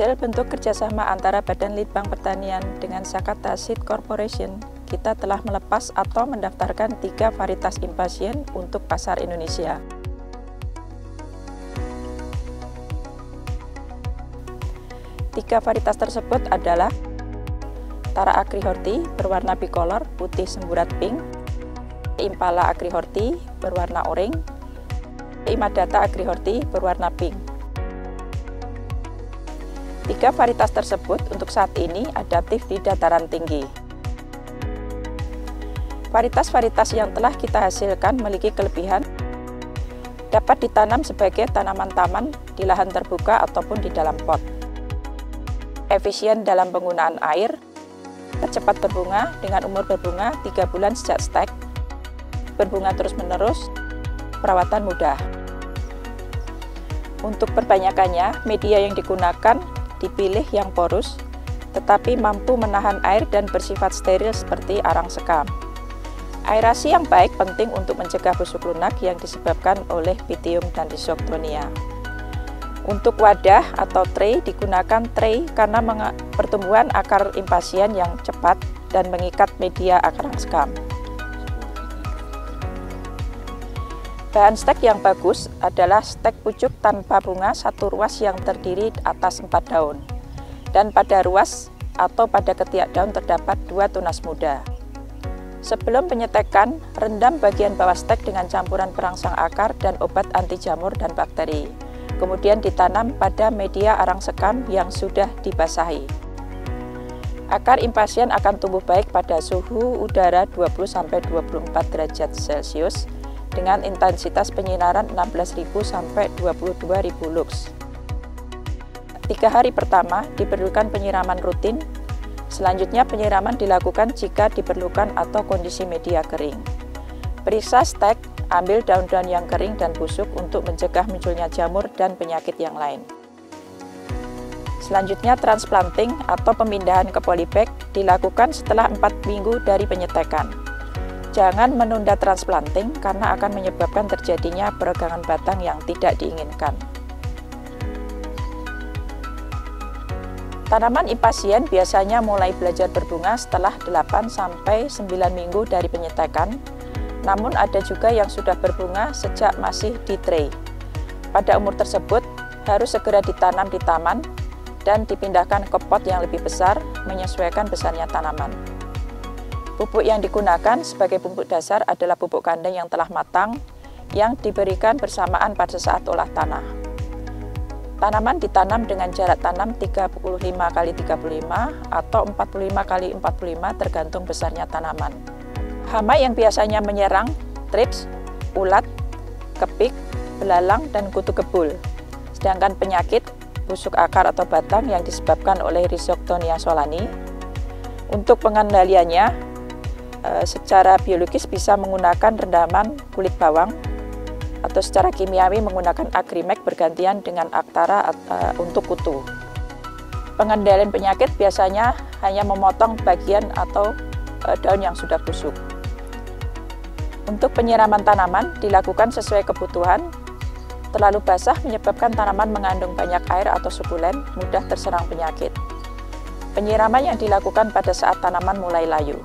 Hasil bentuk kerjasama antara Badan Litbang Pertanian dengan Sakata Seed Corporation, kita telah melepas atau mendaftarkan 3 varietas impasien untuk pasar Indonesia. Tiga varietas tersebut adalah Tara Agrihorti berwarna bicolor putih semburat pink, Impala Agrihorti berwarna oranye, Imadata Agrihorti berwarna pink. 3 varietas tersebut untuk saat ini adaptif di dataran tinggi. Varietas-varietas yang telah kita hasilkan memiliki kelebihan dapat ditanam sebagai tanaman taman di lahan terbuka ataupun di dalam pot. Efisien dalam penggunaan air, cepat berbunga dengan umur berbunga 3 bulan sejak stek, berbunga terus-menerus, perawatan mudah. Untuk perbanyakannya, media yang digunakan dipilih yang porus, tetapi mampu menahan air dan bersifat steril seperti arang sekam. Aerasi yang baik penting untuk mencegah busuk lunak yang disebabkan oleh Pythium dan Rhizoctonia. Untuk wadah atau tray digunakan tray karena pertumbuhan akar impasien yang cepat dan mengikat media arang sekam. Bahan stek yang bagus adalah stek pucuk tanpa bunga satu ruas yang terdiri atas 4 daun, dan pada ruas atau pada ketiak daun terdapat 2 tunas muda. Sebelum penyetekan, rendam bagian bawah stek dengan campuran perangsang akar dan obat anti jamur dan bakteri. Kemudian ditanam pada media arang sekam yang sudah dibasahi. Akar impasien akan tumbuh baik pada suhu udara 20–24 derajat Celcius dengan intensitas penyinaran 16.000 sampai 22.000 lux. 3 hari pertama diperlukan penyiraman rutin, selanjutnya penyiraman dilakukan jika diperlukan atau kondisi media kering. Periksa stek, ambil daun-daun yang kering dan busuk untuk mencegah munculnya jamur dan penyakit yang lain. Selanjutnya transplanting atau pemindahan ke polybag dilakukan setelah 4 minggu dari penyetekan. Jangan menunda transplanting karena akan menyebabkan terjadinya peregangan batang yang tidak diinginkan. Tanaman impasien biasanya mulai belajar berbunga setelah 8–9 minggu dari penyetekan, namun ada juga yang sudah berbunga sejak masih di tray. Pada umur tersebut, harus segera ditanam di taman dan dipindahkan ke pot yang lebih besar menyesuaikan besarnya tanaman. Pupuk yang digunakan sebagai pupuk dasar adalah pupuk kandang yang telah matang yang diberikan bersamaan pada saat olah tanah. Tanaman ditanam dengan jarak tanam 35×35 atau 45×45 tergantung besarnya tanaman. Hama yang biasanya menyerang trips, ulat, kepik, belalang, dan kutu kebul. Sedangkan penyakit busuk akar atau batang yang disebabkan oleh Rhizoctonia solani. Untuk pengendaliannya, secara biologis bisa menggunakan rendaman kulit bawang atau secara kimiawi menggunakan Agrimek bergantian dengan Actara untuk kutu. Pengendalian penyakit biasanya hanya memotong bagian atau daun yang sudah busuk. Untuk penyiraman tanaman dilakukan sesuai kebutuhan. Terlalu basah menyebabkan tanaman mengandung banyak air atau sukulen, mudah terserang penyakit. Penyiraman yang dilakukan pada saat tanaman mulai layu.